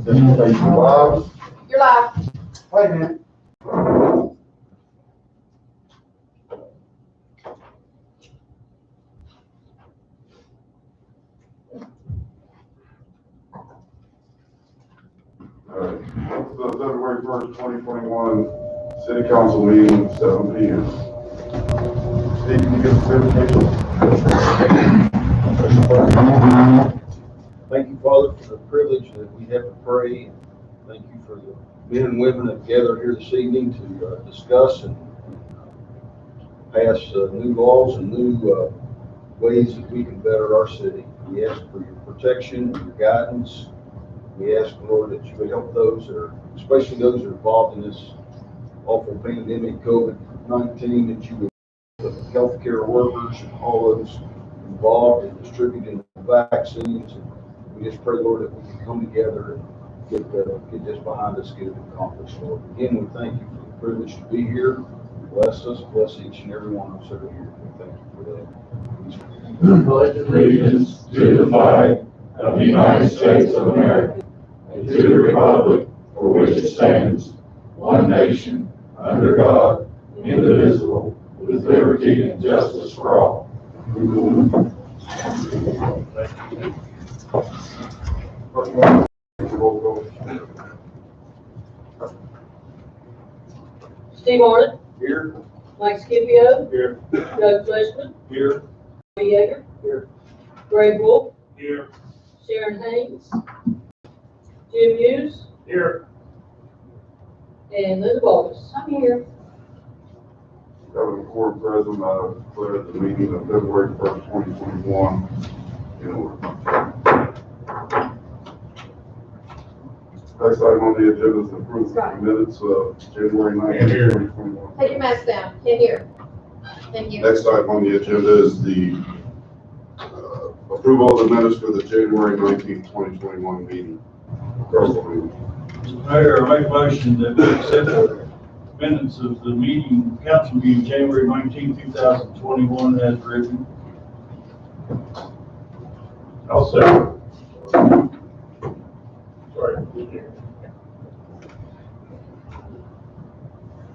Live. You're live. Wait a minute. The February 1st, 2021 City Council meeting, 7 p.m. Steve, can you give us verification? Thank you, Father, for the privilege that we have to pray. Thank you for the men and women that gathered here this evening to discuss and pass new laws and new ways that we can better our city. We ask for your protection, your guidance. We ask, Lord, that you would help those that are, especially those that are involved in this awful pandemic, COVID-19, that you would help the healthcare workers and all those involved in distributing the vaccines. And we just pray, Lord, that we can come together and get this behind us, get it accomplished, Lord. Again, we thank you for the privilege to be here. Bless us, bless each and every one of us that are here. We thank you for that. Pledge allegiance to the flag of the United States of America and to the republic for which it stands, one nation, under God, indivisible, with liberty and justice for all. Steve Arnott. Here. Mike Scipio. Here. Doug Fleshman. Here. Ray Yeager. Here. Greg Wolf. Here. Sharon Haynes. Jim Hughes. Here. And Linda Baldus. I'm here. Having a quorum present, I declare the meeting of February 1st, 2021 in order. Next item on the agenda is the approval of the minutes of January 19th, 2021. Take your mask down. Can't hear. Thank you. Next item on the agenda is the approval of the minutes for the January 19th, 2021 meeting. Mr. Mayor, I make a motion that we accept the minutes of the meeting, council meeting, January 19, 2021 as written. I'll second. Sorry.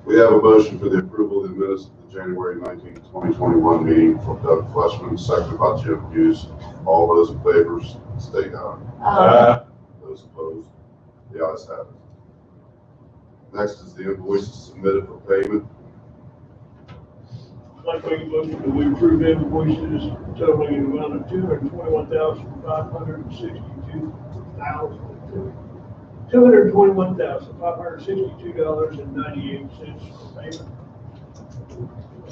We have a motion for the approval of the minutes of the January 19th, 2021 meeting from Doug Fleshman, seconded by Jim Hughes. All those in favor, state aye. Those opposed, the ayes have it. Next is the invoices submitted for payment. I'd like to make a motion that we approve invoices totaling an amount of $221,562 for payment.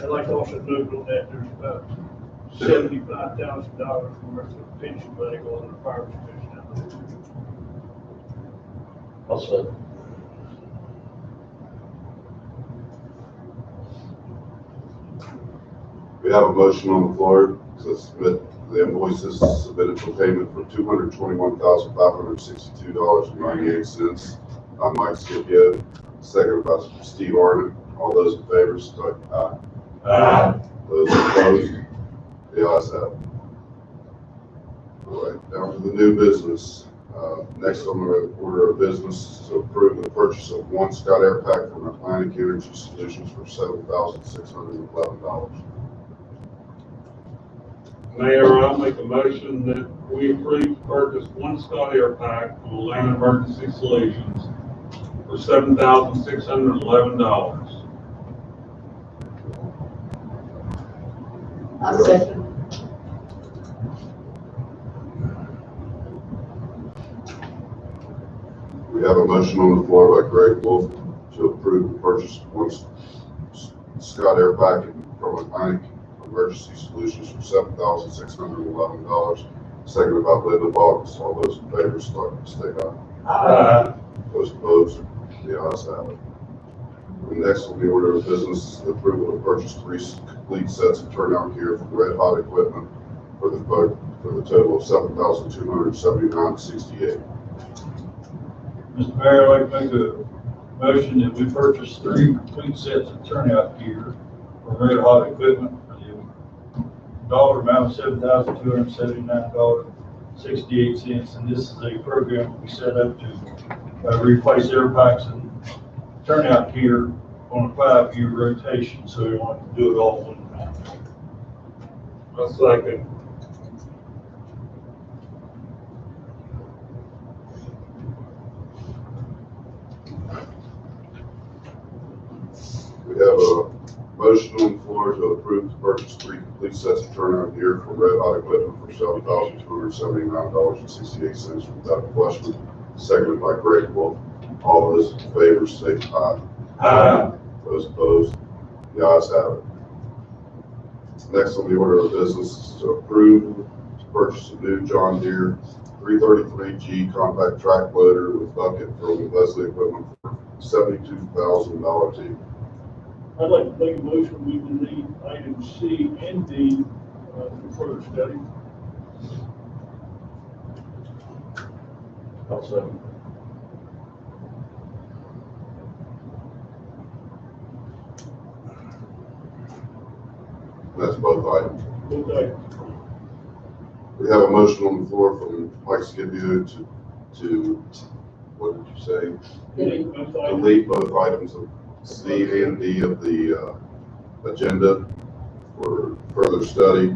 I'd like to also note on that there's about $75,000 worth of pension money going to the fire protection. I'll second. We have a motion on the floor to submit the invoices submitted for payment for $221,562.98 by Mike Scipio, seconded by Steve Arnott. All those in favor, state aye. Aye. Those opposed, the ayes have it. All right, down to the new business. Next on the order of business is to approve the purchase of one Scott Air Pack from Atlantic Energy Solutions for $7,611. Mayor, I'll make a motion that we approve to purchase one Scott Air Pack from Atlantic Emergency Solutions for $7,611. I'll second. We have a motion on the floor by Greg Wolf to approve the purchase of one Scott Air Pack from Atlantic Emergency Solutions for $7,611, seconded by Linda Baldus. All those in favor, state aye. Those opposed, the ayes have it. And next on the order of business is the approval to purchase 3 complete sets of turnout gear from Red Hot Equipment for the total of $7,279.68. Mr. Mayor, I'd like to make a motion that we purchase 3 complete sets of turnout gear from Red Hot Equipment for the dollar amount of $7,279.68. $2,268, and this is a program we set up to replace air packs and turn out here on a 5-year rotation, so we don't have to do it all one time. A second. We have a motion on the floor to approve to purchase 3 complete sets of turnout gear for red hot equipment for $7,279.68 from Doug Fleshman, seconded by Greg Wolf. All those in favor say aye. Aye. Those opposed, the ayes have it. Next on the order of business is to approve to purchase a new John Deere 333G compact track loader with bucket from Leslie Equipment for $72,000 each. I'd like to make a motion, we delete item C and D, for further study. I'll second. That's both items. Both items. We have a motion on the floor from Mike Scipio to, what did you say? Delete both items. Delete both items of C and D of the agenda for further study,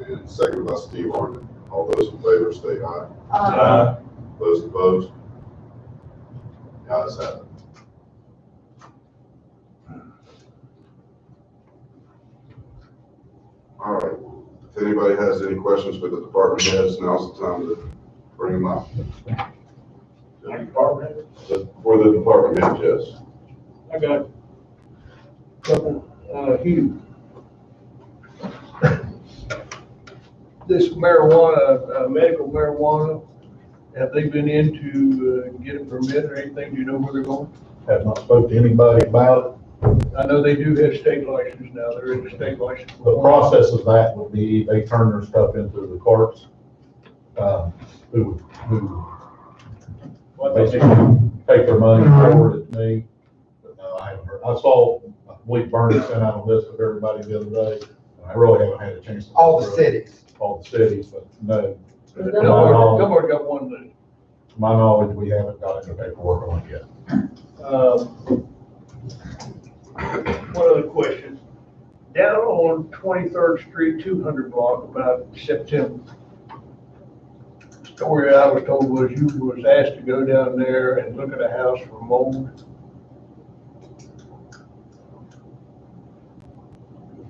and seconded by Steve Arden. All those in favor say aye. Aye. Those opposed? The ayes have it. All right. If anybody has any questions for the department heads, now's the time to bring them up. For the department heads, yes. I got a couple, Hugh. This marijuana, medical marijuana, have they been in to get a permit or anything? Do you know where they're going? Have not spoke to anybody about it. I know they do have state license now. They're in the state license. The process of that would be, they turn their stuff into the carts, who basically take their money, forward it to me. But no, I haven't heard. I saw, I believe Bernie sent out a list of everybody the other day, and I really haven't had a chance to. All go the through it. cities. All the cities, but no, Dunbar got one list. to my knowledge, we haven't got any paperwork on it yet. One other question. Down on 23rd Street, 200 block, about September. Story I was told was you was asked to go down there and look at a house for mold.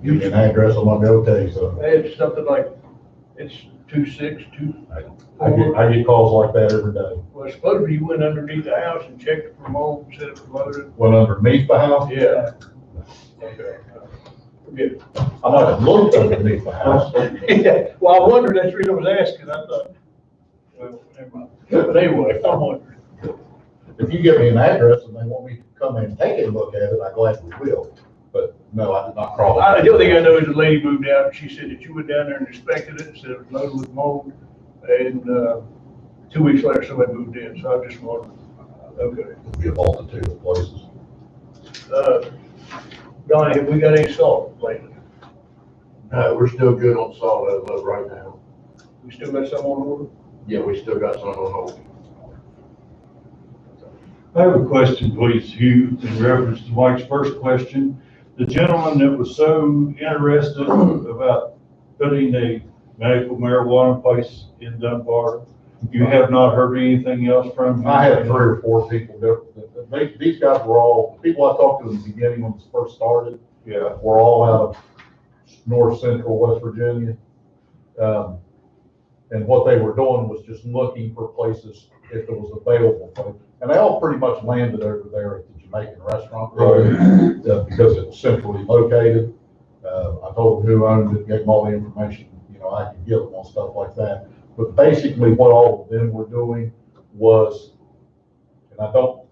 Give me an address, I'm gonna go tell you something. It's something like, it's 262. I get calls like that every day. Well, supposedly you went underneath the house and checked for mold, said it was loaded. Went underneath the house? Yeah. Okay. Forget it. I might have looked underneath the house. Yeah, well, I wondered, that's the reason I was asking, I thought, well, never mind. But anyway, I'm wondering. If you give me an address and they want me to come in and take a look at it, I gladly will. But no, I did not crawl. The only thing I know is a lady moved out, and she said that you went down there and inspected it, and said it was loaded with mold, and, 2 weeks later, somebody moved in, so I just wondered, okay. It'll be a multitude of places. Donnie, have we got any salt lately? No, we're still good on salt as of right now. We still got some on order? Yeah, we still got some on hold. I have a question, please, Hugh, in reference to Mike's first question. The gentleman that was so interested about putting a medical marijuana place in Dunbar, you have not heard anything else from him? I had 3 or 4 people, these guys were all, people I talked to in the beginning when this first started, Yeah. were all out of north central West Virginia. And what they were doing was just looking for places if it was available. And they all pretty much landed over there at the Jamaican restaurant, because it was centrally located. I told them who owned it, gave them all the information, I could give them on stuff like that. But basically what all of them were doing was, and I don't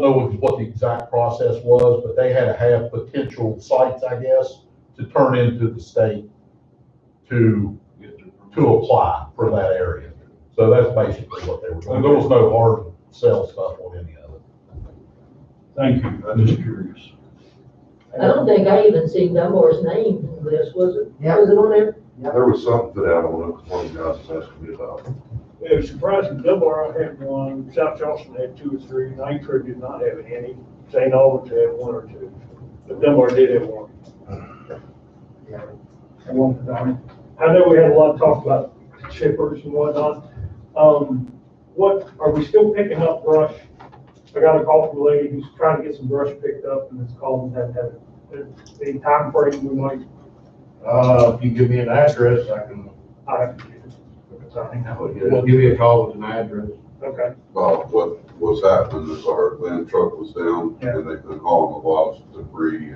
know what the exact process was, but they had to have potential sites, I guess, to turn into the state to apply for that area. So that's basically what they were doing. There was no hard sell stuff on any of it. Thank you, I'm just curious. I don't think I even seen Dunbar's name in this, was it? Yeah. Was it on there? There was something put out on it, one of the guys was asking me about. It was surprising, Dunbar had one, South Charleston had 2 or 3, Nitro did not have any, St. Albans had 1 or 2, but Dunbar did have 1. I know we had a lot of talk about chippers and whatnot. What, are we still picking up brush? I got a call from a lady who's trying to get some brush picked up, and it's called that, any time frame we might, If you give me an address, I can, I have to do it. we'll give you a call with an address. Okay, Well, what was happening is our land truck was down Yeah. and they've been hauling a lot of debris,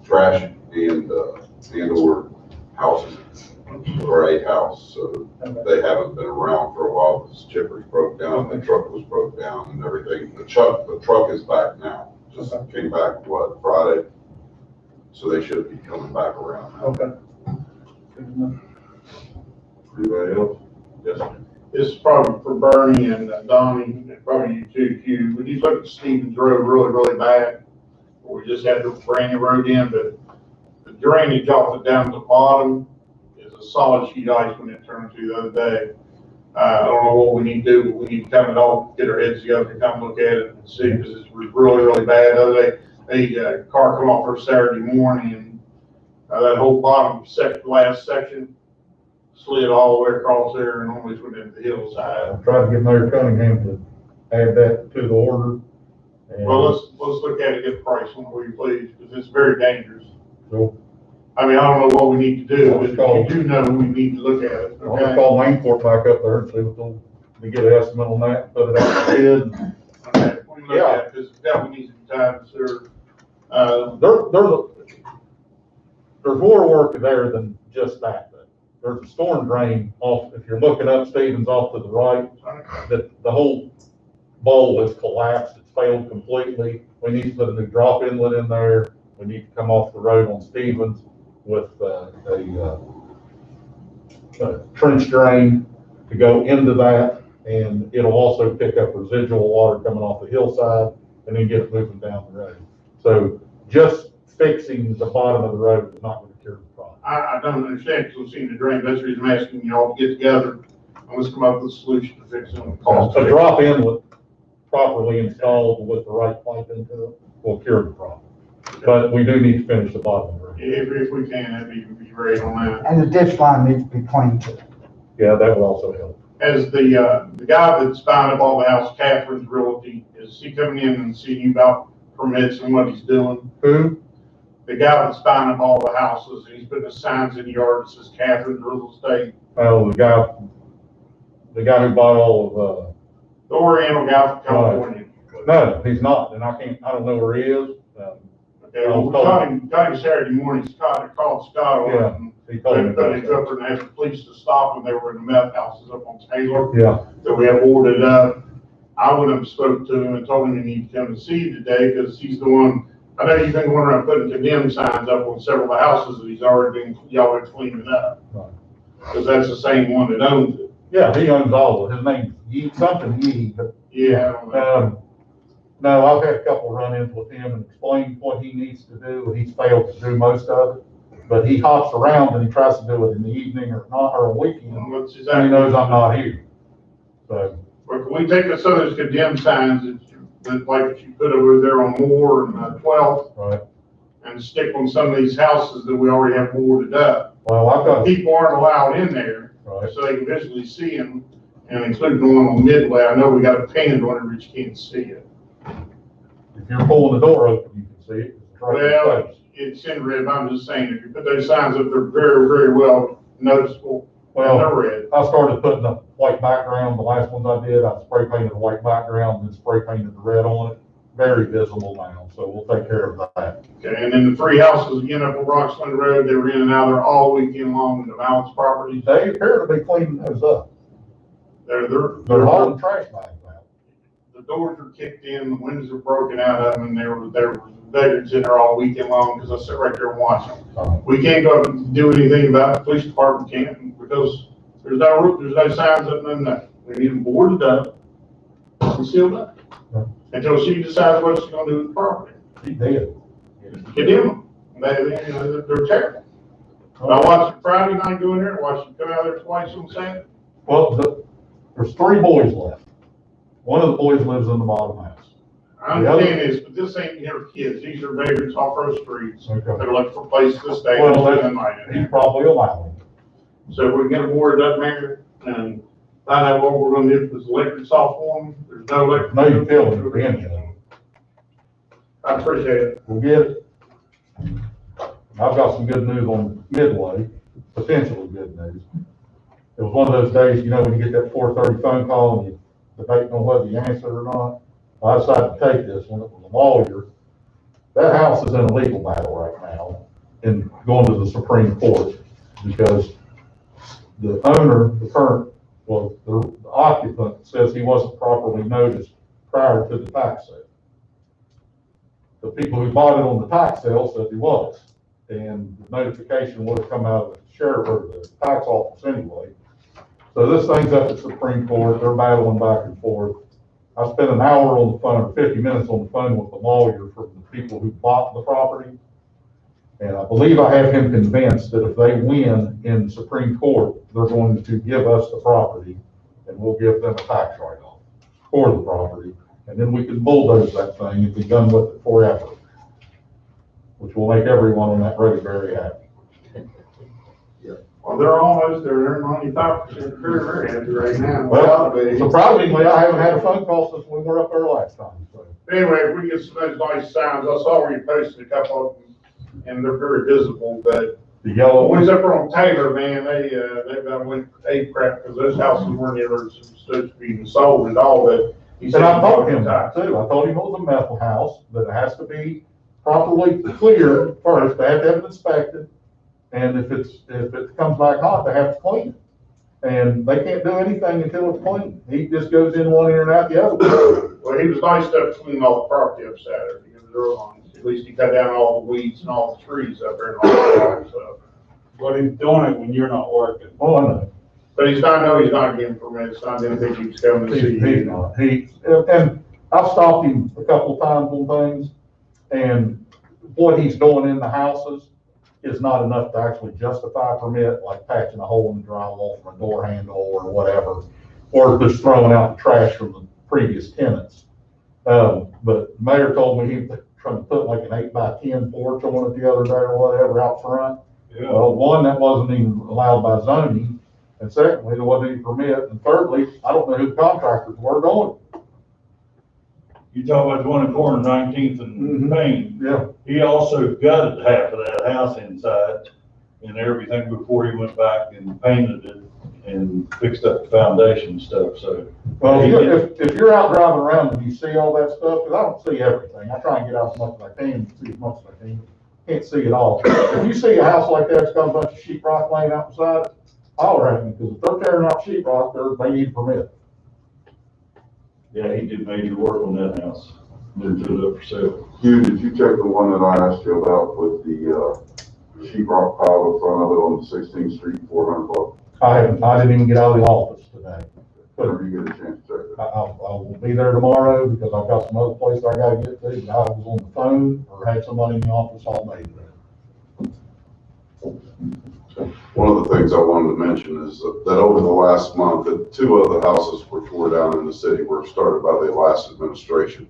trash and or houses or a house. So they haven't been around for a while because chippers broke down, the truck was broke down and everything. The truck is back now. Just came back, what, Friday? So they should be coming back around now. okay. Good enough. Anybody else? Yes, sir. This is probably for Bernie and Donnie, and probably you too, Q. When you look at Stevens Road, really bad, we just had to bring the road in, but the drainage off it down at the bottom is a solid sheet ice when it turned to the other day. I don't know what we need to do, but we need to come and all get our heads together and come look at it and see, because it was really bad. The other day, a car come off there Saturday morning, and that whole bottom last section slid all the way across there and almost went into the hillside. I tried to get Mayor Cunningham to add that to the order. And Well, let's look at it, get a price on it, will you please, because it's very dangerous. so I mean, I don't know what we need to do, but Let's call- if you do know, we need to look at it, I'm gonna okay? call Mainport back up there and see what they get an estimate on that, put it out to bid. Okay, we look at it, because it definitely needs to be tied to sewer. There's more work there than just that. There's a storm drain off, if you're looking up Stevens off to the right, the whole bowl has collapsed, it's failed completely. We need to put a new drop inlet in there. We need to come off the road on Stevens with a trench drain to go into that, and it'll also pick up residual water coming off the hillside and then get it moving down the road. So just fixing the bottom of the road is not going to cure the problem. I don't understand, because I've seen the drain, that's the reason I'm asking you all to get together, and let's come up with a solution to fix it. A drop inlet properly installed with the right pipe into it will cure the problem. But we do need to finish the bottom of the road. If we can, that'd be great on that. And the ditch line needs to be cleaned too. Yeah, that would also help. As the guy that's buying up all the house, Catherine's Realty, is he coming in and seeing you about permits and what he's doing? Who? The guy that's buying up all the houses, and he's putting the signs in the yard that says Catherine's Real Estate. Oh, the guy who bought all of, The Oriental guy from California. no, he's not, and I don't know where he is. Okay, well, we got him Saturday morning, Scott, called Scott on it. And He told me they about put up and asked the police to stop when they were in the meth houses up on Taylor. Yeah, That we have ordered up. I went up and spoke to him and told him he needed to come and see you today, because he's the one, I know you've been going around putting condemn signs up on several of the houses that y'all been cleaning up. Right. Because that's the same one that owns it. yeah, he owns all of it. His name's Yee, but, Yeah, I don't know. no, I've had a couple run-ins with him and explained what he needs to do, and he's failed to do most of it. But he hops around and he tries to do it in the evening or not, or a weekend, That's and exactly. he knows I'm not here. So, But can we take some of those condemned signs that like you put over there on Moore and 12th right, and stick on some of these houses that we already have boarded up? well, I've got, People aren't allowed in there, right, so they can visually see them, and including the one on Midway. I know we got it painted on it, but you can't see it. if you're pulling the door open, you can see it. It's right in your Well, face. it's in red, I'm just saying, if you put those signs up, they're very well noticeable. Well, They're red. I started putting a white background, the last ones I did, I spray painted the white background and spray painted the red on it. Very visible now, so we'll take care of that. Okay, and then the 3 houses again up on Roxland Road, they were in and out there all weekend long in the Valance properties. They appear to be cleaning those up. They're They're hauling trash bags out. the doors are kicked in, the windows are broken out of them, and there were veterans in there all weekend long, because I sit right there and watch them. We can't go up and do anything about it, the police department can't, because there's no roof, there's no signs up, nothing. We need them boarded up and sealed up. Until she decides what she's gonna do with the property. He did. Condemn them. They're terrible. But I watched them Friday night go in there, watched them come out there twice on Saturday. Well, There's 3 boys left. One of the boys lives in the bottom house. I understand this, but this ain't their kids. These are vagrants off our streets. Okay. They're looking for places to stay. Well, and that's, night in he's there. probably allowing. So we get aboard that matter and find out what we're gonna do if this electric's off for them. There's no electric. No utility for anything. I appreciate it. We'll get it. I've got some good news on Midway, potentially good news. It was one of those days, you know, when you get that 4:30 phone call and you debate on whether you answer it or not. I decided to take this one. It was a lawyer. That house is in a legal battle right now and going to the Supreme Court because the owner, the current, well, the occupant says he wasn't properly noticed prior to the tax sale. The people who bought it on the tax sale said he was, and the notification would have come out of the sheriff or the tax office anyway. So this thing's up at the Supreme Court. They're battling back and forth. I spent an hour on the phone, 50 minutes on the phone with the lawyer for the people who bought the property. And I believe I have him convinced that if they win in the Supreme Court, they're going to give us the property and we'll give them a tax write-off for the property. And then we can bulldoze that thing and be done with it forever, which will make everyone on that road very happy. Well, they're almost there. They're 95% very happy right now. Well, surprisingly, I haven't had a phone call since we were up there last time, so. Anyway, if we get some of those nice signs, I saw where you posted a couple of them and they're very visible, but The yellow the ones, ones up there on Taylor, man, they've got went ape crap because those houses weren't ever supposed to be sold and all that. He said and I told him that. that too. I told him it was a method house, that it has to be properly cleared first. They have to have it inspected. And if it comes back hot, they have to clean it. And they can't do anything until it's clean. He just goes in one ear and out the other. Well, he was nice enough to clean all the property up Saturday. He was real honest. At least he cut down all the weeds and all the trees up there and all that stuff. But he's doing it when you're not working. Oh, I know. But he's not getting permits. It's not anything he's coming to see. He's not. And I've stopped him a couple of times on things, and what he's doing in the houses is not enough to actually justify a permit, like patching a hole in the drywall from a door handle or whatever, or just throwing out the trash from the previous tenants. But the mayor told me he was trying to put like an 8x10 porch on it the other day or whatever out front. Yeah. Well, one, that wasn't even allowed by zoning, and secondly, there wasn't any permit, and thirdly, I don't know who the contractors were going. You talk about the one in corner 19th and Payne. Yeah. He also gutted half of that house inside and everything before he went back and painted it and fixed up the foundation stuff, so. Well, if you're out driving around and you see all that stuff, because I don't see everything, I try and get out as much as I can, see as much as I can, can't see it all. If you see a house like that, it's got a bunch of sheetrock laying out beside it, holler at me, because if they're tearing out sheetrock, they need a permit. Yeah, he did major work on that house, then put it up for sale. Hugh, did you check the one that I asked you about with the sheetrock pile in front of it on 16th Street, 400 block? I didn't even get out of the office today. Whenever you get a chance to check it. I will be there tomorrow because I've got some other places I gotta get to, but I was on the phone or had somebody in the office all day today. One of the things I wanted to mention is that over the last month, that 2 other houses were tore down in the city were started by the last administration.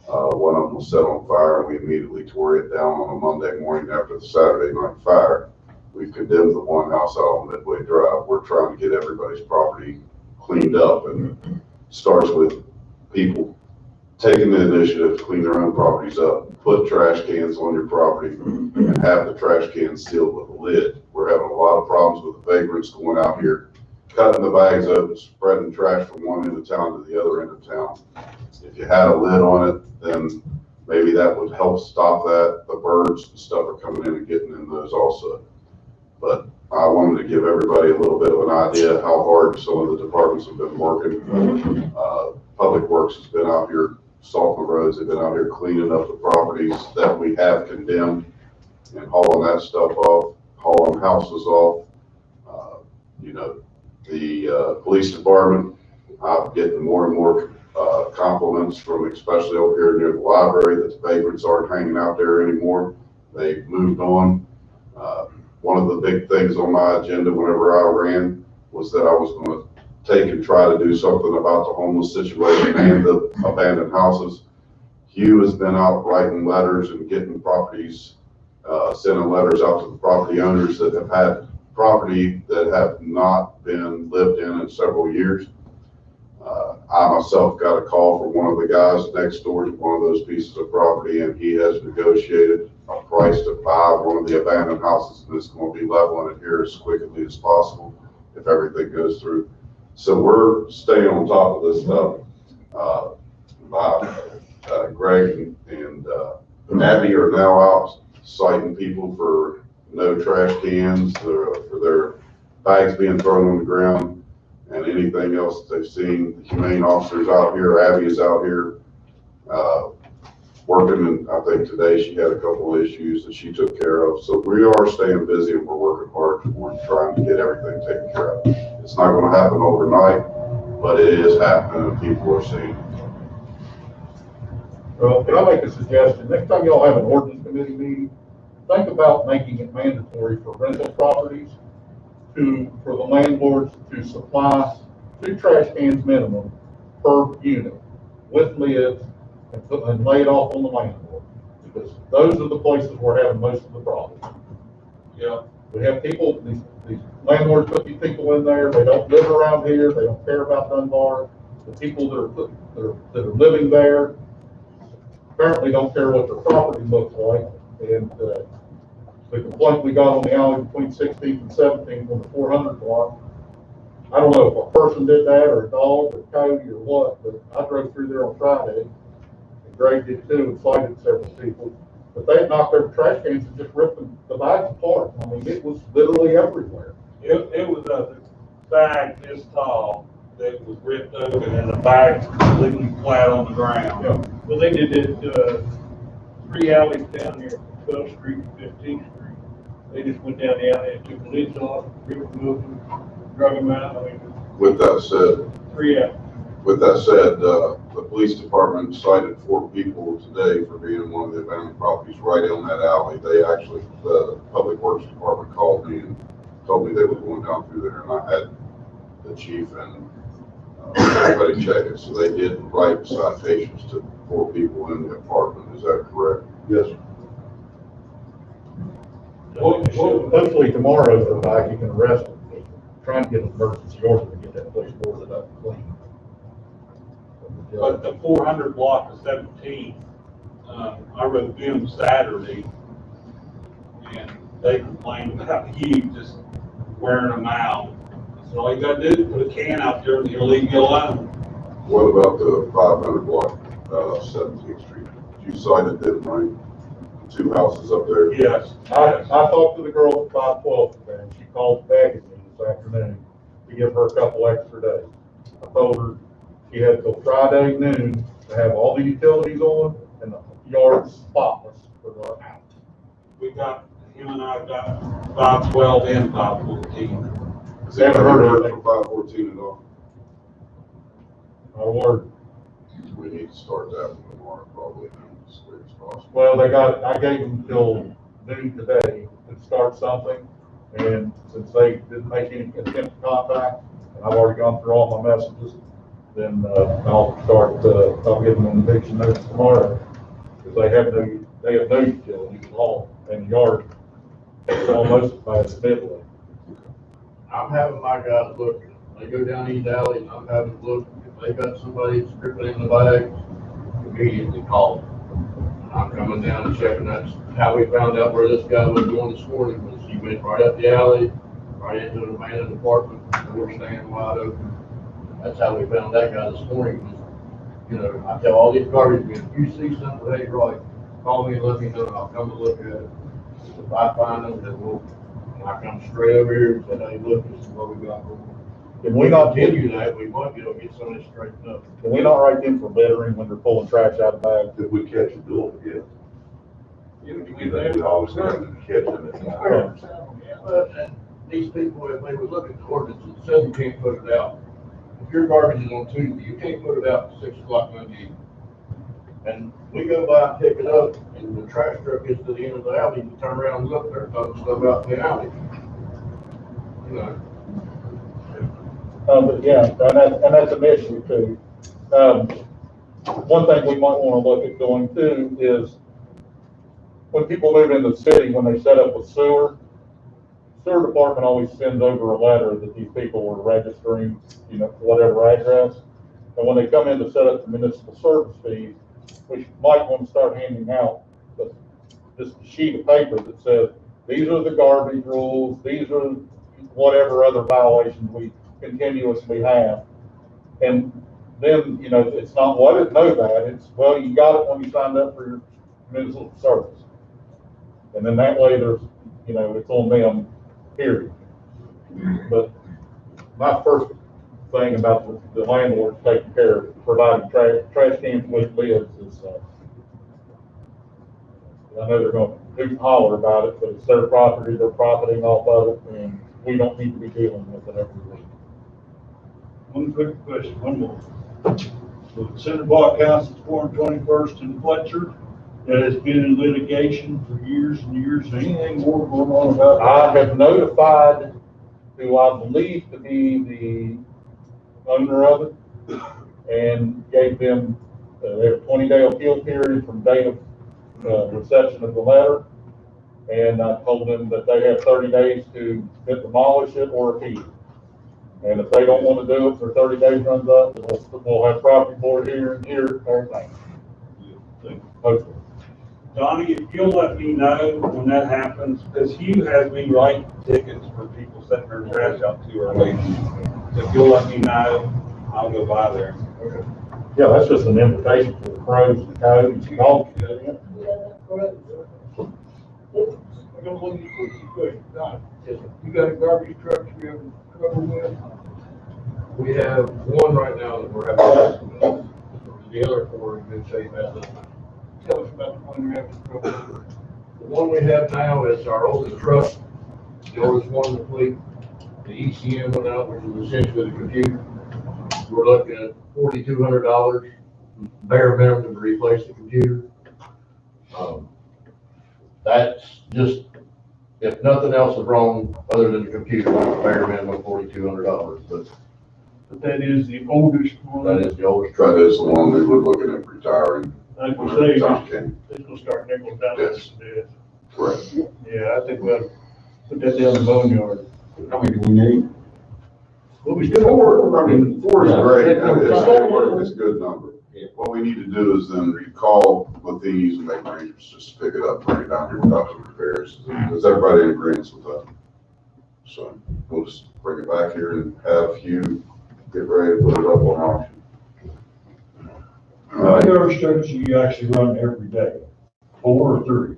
One of them was set on fire and we immediately tore it down on a Monday morning after the Saturday night fire. We've condemned the one house out on Midway Drive. We're trying to get everybody's property cleaned up, and starts with people taking the initiative to clean their own properties up, put trash cans on your property, and have the trash cans sealed with a lid. We're having a lot of problems with the vagrants going out here, cutting the bags open, spreading trash from one end of town to the other end of town. If you had a lid on it, then maybe that would help stop that. The birds and stuff are coming in and getting in those also. But I wanted to give everybody a little bit of an idea how hard some of the departments have been working. Public Works has been out here salting the roads. They've been out here cleaning up the properties that we have condemned and hauling that stuff off, hauling houses off. The police department, I'm getting more and more compliments from, especially over here near the library, that the vagrants aren't hanging out there anymore. They've moved on. One of the big things on my agenda whenever I ran was that I was going to take and try to do something about the homeless situation and the abandoned houses. Hugh has been out writing letters and getting properties, sending letters out to the property owners that have had property that have not been lived in several years. I myself got a call from one of the guys next door to one of those pieces of property, and he has negotiated a price to buy one of the abandoned houses, and it's going to be leveling it here as quickly as possible if everything goes through. So we're staying on top of this stuff. Greg and Abby are now out citing people for no trash cans, for their bags being thrown on the ground, and anything else they've seen. The humane officers out here, Abby is out here working, and I think today she had a couple of issues that she took care of. So we are staying busy, and we're working hard towards trying to get everything taken care of. It's not going to happen overnight, but it is happening, and people are seeing it. Well, can I make a suggestion? Next time y'all have an ordinance committee meeting, think about making it mandatory for rental properties for the landlords to supply 2 trash cans minimum per unit with lids and lay it off on the landlord. Because those are the places we're having most of the problems. Yeah. We have people, these landlords put these people in there, they don't live around here, they don't care about Dunbar. The people that are living there apparently don't care what their property looks like. And the complaint we got on the alley between 16th and 17th on the 400 block, I don't know if a person did that or a dog or Cody or what, but I drove through there on Friday, and Greg did too, and cited several people. But they knocked over trash cans and just ripped the bags apart. I mean, it was literally everywhere. It was a bag this tall that was ripped open and the bag completely flat on the ground. Yeah. Well, they did it, 3 alleys down here, 12th Street, 15th Street. They just went down the alley and took the lids off, ripped them open, drug them out. I mean, With that said, 3 alleys. the police department cited 4 people today for being in one of the abandoned properties right on that alley. They actually, the public works department called me and told me they were going down through there, and I had the chief and everybody check it. So they did write citations to 4 people in the apartment. Is that correct? Yes, sir. Well, hopefully tomorrow, if I can arrest them, trying to get an emergency order to get that place boarded up and clean. But the 400 block of 17, I rode them Saturday, and they complained about you just wearing them out. So all you gotta do is put a can out there and he'll leave you alone. What about the 500 block, 17th Street? You cited them, right? 2 houses up there? Yes. I talked to the girl at 512 today, and she called back at me this afternoon to give her a couple extra days. I told her she had till Friday noon to have all the utilities on and the yard spotless for the house. We got, him and I got 512 and 514. Has anybody heard from 514 at all? Not a word. We need to start that one tomorrow, probably, as quick as possible. Well, I gave them till noon today to start something, and since they didn't make any attempt to contact, and I've already gone through all my messages, then, I'll give them an eviction notice tomorrow, because they have no utilities at all, and the yard is almost as bad as Midway. I'm having my guys look, they go down these alleys, I'm having to look, if they got somebody stripping in the bags, immediately call them. I'm coming down and checking. That's how we found out where this guy was going this morning, was he went right up the alley, right into the abandoned apartment, and we're staying wide open. That's how we found that guy this morning. Was, I tell all these garbage men, if you see something that ain't right, call me and let me know, and I'll come and look at it. If I find them, then I come straight over here and say, hey, look, this is what we got going on. If we continue that, we might be able to get some of this straightened up. Can we not write them for littering when they're pulling trash out of bags? If we catch a duel, yeah. We always have to catch them. And these people, if they would look at the ordinance, it says you can't put it out. If your garbage is on Tuesday, you can't put it out at 6 o'clock Monday evening. And we go by and pick it up, and the trash truck gets to the end of the alley, you turn around and look, there's other stuff out in the alley. But yeah, and that's an issue too. One thing we might want to look at doing too is when people move into the city, when they set up with sewer department always sends over a letter that these people were registering, whatever address. And when they come in to set up the municipal service fees, we might want to start handing out just a sheet of paper that says, these are the garbage rules, these are whatever other violations we continuously have. And then, it's not, well, I didn't know that, it's, well, you got it when you signed up for your municipal service. And then that way there's, it's on them, period. But my first thing about the landlord taking care of providing trash cans with lids is, I know they're going to hoot and holler about it, but it's their property, they're profiting off of it, and we don't need to be dealing with it every week. One quick question, one more. So Center Block House at 421st and Fletcher, that has been in litigation for years and years. Anything more going on about that? I have notified who I believe to be the owner of it and gave them their 20-day appeal period from date of reception of the letter. And I told them that they have 30 days to demolish it or appeal. And if they don't want to do it for 30 days runs up, we'll have property board here and here, everything. Hopefully. Donnie, if you'll let me know when that happens, because Hugh has me writing tickets for people setting their trash out too early. So if you'll let me know, I'll go by there. Okay. Yeah, that's just an invitation for the crows, the coyotes, the dogs. I don't believe you could, Don. You got a garbage truck you have trouble with? We have one right now that we're having, the other four have been safe as of now. Tell us about the one you're having trouble with. The one we have now is our oldest truck, the oldest one in the fleet. The ECM went out, which is essentially the computer. We're looking at $4,200 bare minimum to replace the computer. That's just, if nothing else is wrong other than the computer, bare minimum $4,200. But that is the oldest one. That is the oldest That truck. is the one we were looking at retiring. Like we when say, time came. it's gonna start nickel down. Yes. Correct. Yeah, I think we ought to put that down the boneyard. How many do we need? But we still. Four is great. Yeah. It's a good number. What we need to do is then recall Lathini's and make arrangements just to pick it up, bring it down here without the repairs. Is everybody in agreement with that? So we'll just bring it back here and have Hugh get ready to put it up on auction. How many garbage trucks do you actually run every day? 4 or 3?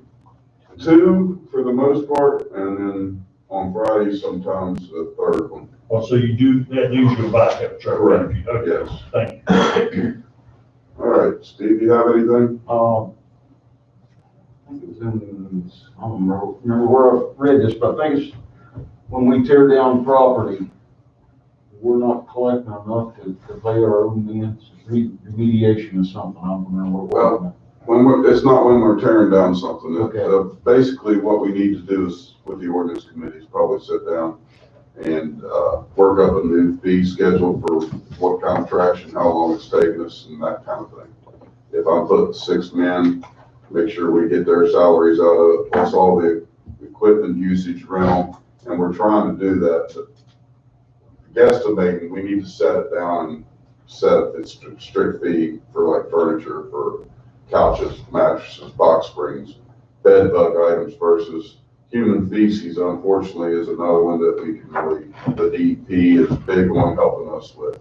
2 for the most part, and then on Friday, sometimes a third one. Well, so you do, that leaves you a backup truck. Correct. Okay, Yes. thank you. All right, Steve, you have anything? I think it was in, I don't remember where I read this, but I think it's when we tear down property, we're not collecting enough to pay our own bills, remediation or something, I don't remember what it was. It's not when we're tearing down something. Okay. Basically, what we need to do is, with the ordinance committee, is probably sit down and work up a new fee schedule for what kind of trash and how long it's taking us and that kind of thing. If I'm putting 6 men, make sure we get their salaries out of it, plus all the equipment usage rental, and we're trying to do that. But guesstimating, we need to set it down and set its strict fee for like furniture, for couches, mattresses, box springs, bed bug items versus human feces, unfortunately, is another one that we can really, the DEP is a big one helping us with.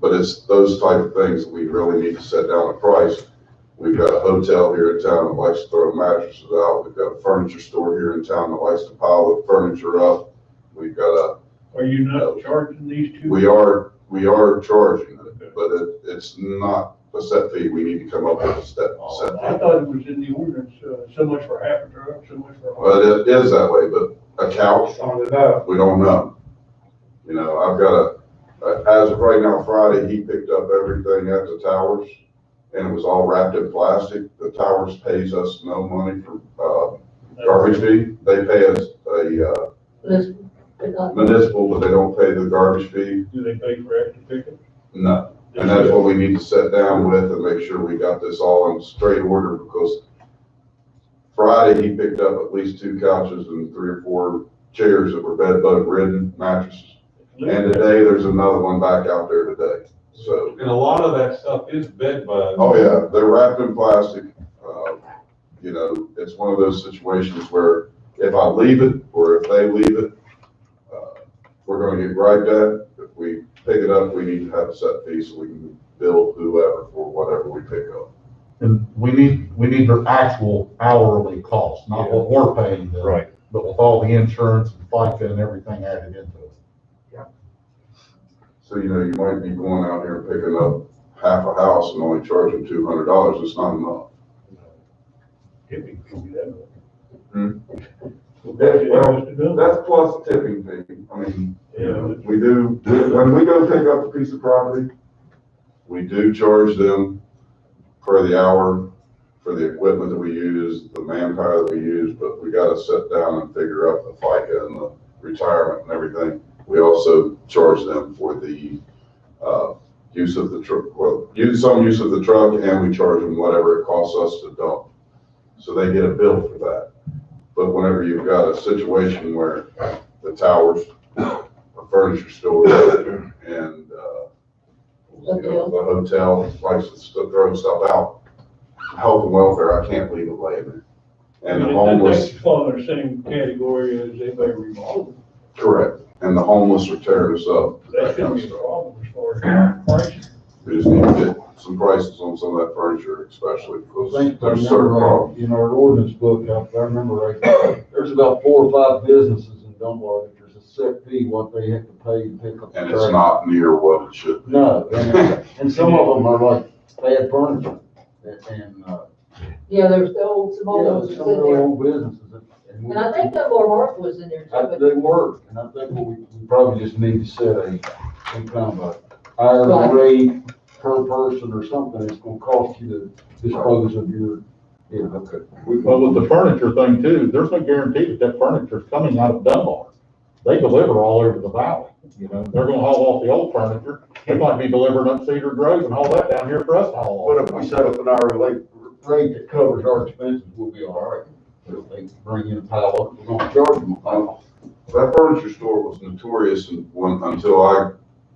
But it's those type of things that we really need to set down a price. We've got a hotel here in town that likes to throw mattresses out. We've got a furniture store here in town that likes to pile the furniture up. We've got a. Are you not charging these 2? We are charging it, but it's not a set fee. We need to come up with a set fee. I thought it was in the ordinance, so much for half a truck, so much for. Well, it is that way, but a couch, we don't know. I've got as of right now, Friday, he picked up everything at the towers and it was all wrapped in plastic. The towers pays us no money for garbage fee. They pay us but not. municipal, but they don't pay the garbage fee. Do they pay for extra pickup? No. And that's what we need to sit down with and make sure we got this all in straight order, because Friday, he picked up at least 2 couches and 3 or 4 chairs that were bed bug ridden, mattresses. And today, there's another one back out there today, so. And a lot of that stuff is bed bugs. Oh, yeah, they're wrapped in plastic. You know, it's one of those situations where if I leave it, or if they leave it, we're gonna get griped at. If we pick it up, we need to have a set fee so we can bill whoever for whatever we pick up. And we need their actual hourly cost, not what we're paying them. Right. But with all the insurance and FICA and everything added into it. So, you know, you might be going out here and picking up half a house and only charging $200. It's not enough. Tipping can be that way. Well, that's plus tipping fee. I mean, we do, when we go pick up a piece of property, we do charge them per the hour for the equipment that we use, the manpower that we use, but we gotta sit down and figure out the FICA and the retirement and everything. We also charge them for the, use of the truck, well, some use of the truck, and we charge them whatever it costs us to dump. So they get a bill for that. But whenever you've got a situation where the towers, a furniture store, and, you know, the hotel likes to throw stuff out, health and welfare, I can't leave it laying there. And the homeless. That's fall in the same category as anybody remodeled. Correct. And the homeless are tearing us up. That shouldn't be a problem as far as price. We just need to get some prices on some of that furniture, especially because I think I there's certain remember, problems. in our ordinance book, if I remember right, there's about 4 or 5 businesses in Dunbar that there's a set fee what they have to pay to pick up the And trash. it's not near what it should be. No, and some of them are like bad furniture, and, Yeah, there's the old, some old ones some in really there. old businesses. And I think Dunbar Market was in there too, but They were, and I think what we probably just need to set some kind of a higher Right. rate per person or something that's gonna cost you to dispose of your, okay. Well, with the furniture thing too, there's no guarantee that furniture's coming out of Dunbar. They deliver all over the valley, you know, they're gonna haul off the old furniture. They might be delivering up Cedar Grove and haul that down here for us to haul But off. if we set up an hourly rate that covers our expenses, we'll be all right. But if they bring in a pallet, we're gonna charge them a pallet. That furniture store was notorious until I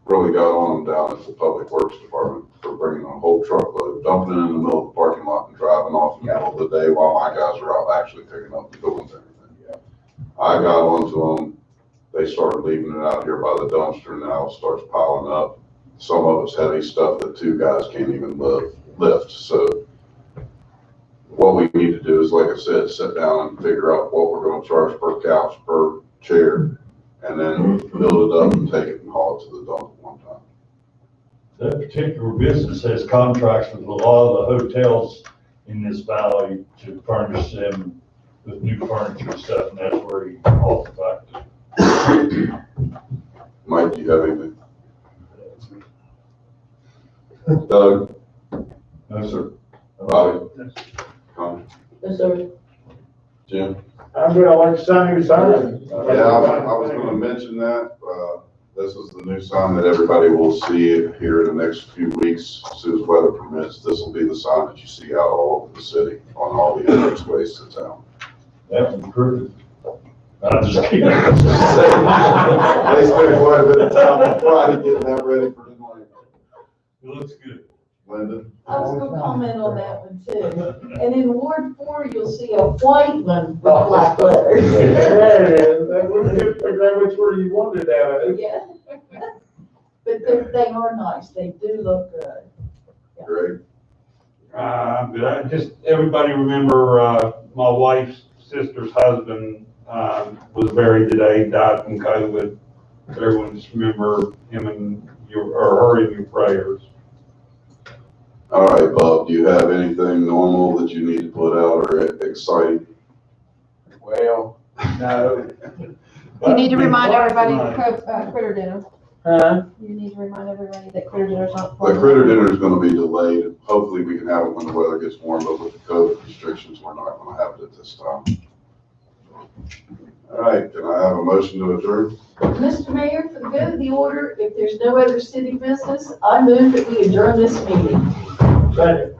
really got on them down at the Public Works Department for bringing a whole truckload, dumping it in the middle of the parking lot and driving off in the middle of the day while my guys are out actually picking up the buildings and everything. I got onto them. They started leaving it out here by the dumpster, and now it starts piling up. Some of it's heavy stuff that 2 guys can't even lift. So what we need to do is, like I said, sit down and figure out what we're gonna charge per couch, per chair, and then build it up and take it and haul it to the dump at one time. That particular business has contracts with a lot of the hotels in this valley to furnish them with new furniture and stuff, and that's where he hauls it back to. Mike, do you have anything? Doug? No, sir. Bobby? Connie? yes, sir. Jim? I'm good, I like the sign you signed. Yeah, I was gonna mention that. This is the new sign that everybody will see here in the next few weeks, as soon as weather permits. This will be the sign that you see out all over the city on all the entranceways to town. That was perfect. I'm just kidding. They spent quite a bit of time on Friday getting that ready for tonight. It looks good. Linda? I was gonna comment on that one too. And in Ward 4, you'll see a white one with black letters. There it is, that was, figure out which word you wanted that, eh? Yeah. But they are nice, they do look good. Great. But I just, everybody remember, my wife's sister's husband, was buried today, died from COVID. Everyone just remember him and her in your prayers. All right, Bob, do you have anything normal that you need to put out or exciting? Well, no. You need to remind everybody to critter dinner. Huh? You need to remind everybody that critter dinner's not. The critter dinner is gonna be delayed. Hopefully we can have it when the weather gets warm, but with the COVID restrictions, we're not gonna have it at this time. All right, can I have a motion to adjourn? Mr. Mayor, for the good of the order, if there's no other city business, I move that we adjourn this meeting. Second.